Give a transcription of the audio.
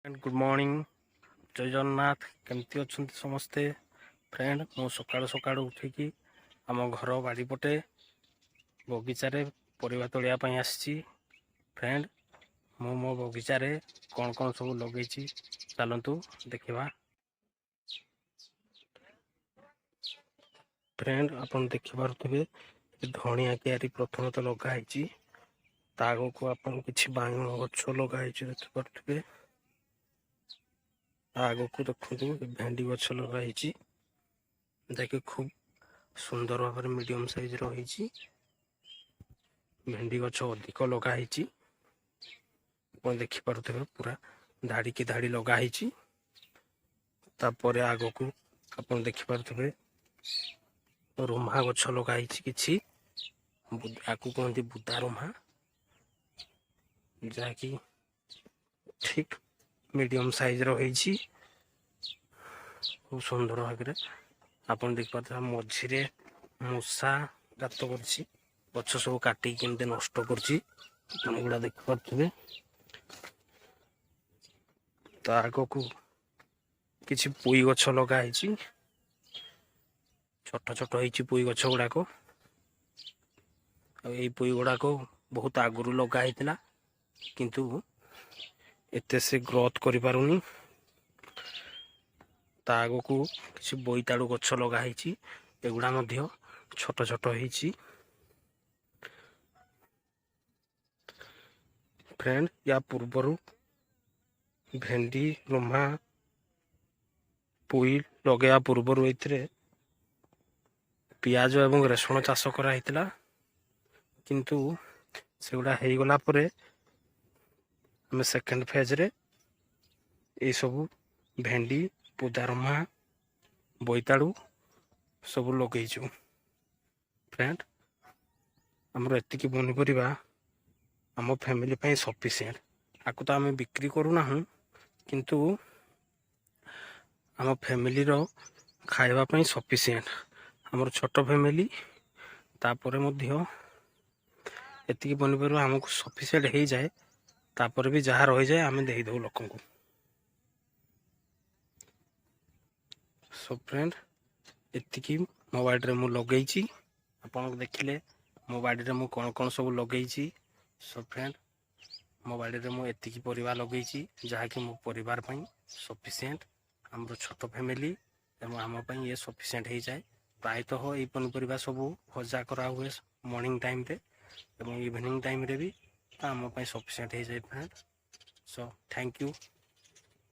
Good morning जय जगन्नाथ केमती अच्छा समस्ते फ्रेंड मु सकाळु सकाळु उठिकी आम घर बाड़ीपटे बगीचार परिवा तोलिया आसी फ्रेंड मु मो बगीचार कौन कौन सब लगे चलतु देखा फ्रेंड आपन देखिपे धनिया क्यारी प्रथम तो लगाई आग को आप कि बांगण गछ लगाई देखिपे आग को देखो भेंडी गछ लगाई देखिए खूब सुंदर भाव मीडियम साइज रही भेंडी गछ अधिक लगाई देखिपे पूरा धाड़ी की धाड़ी लगाई तापर आग को आप देखिपे रुम्हा गछ लगाई कि आपको कहते बुदा रुम्हा जहाँकि ठीक मीडियम साइज रही खूब सुंदर भाव आप देखिपे मझे मूषा गात कर गछ सब काटिक केमती नष्ट करा देखिपे तो आग को किसी पुई गछ लगाई छोट छोट हो पुई गछ गुड़ाक पुई गुड़ाक बहुत आगु लगाई किंतु एते से ग्रोथ करि पारुनी ता आग को किसी बोईताड़ू गछ लगाई एगुड़ा छोट छोट हो फ्रेंड या पूर्वर भेंडी रुम्हा पुई लगे पूर्वर पियाज एवं रेशुण चाष कराई किंतु सेगुड़ा हो गला परे आम सेकेंड फेज रे ये सब भेंडी पुदारमा बोईताड़ू सब लगेचु फ्रेंड आमर एतिकी पनीपरिया आम फैमिली पे सफिशिएंट आपको तो आम बिक्री करूना किंतु आम फैमिली रो खाइबा सफिशिएंट आमर छोट फैमिली तापर एतिकी पनीपरिया आमको सफिशिएंट हो जाए तापर भी जहाँ रही जाए आम दे दो लोक को सो फ्रेंड एतिकी मो बाड़ी में लगे आप देखिले मो बाड़ी में कौन कौन सब लगे सो फ्रेंड मो बाड़ी में मुझे परिवार लगे जहाँकि मो परिवार सफिशिएंट आम छोट फैमिली आम ये सफिशिएंट हो जाए प्रायतः ये पनीपरिया सब भजा करा हुए मॉर्निंग टाइम रे इवनिंग टाइम रे भी आम सफिशिएंट हो जाए फ्रेंड सो थैंक यू।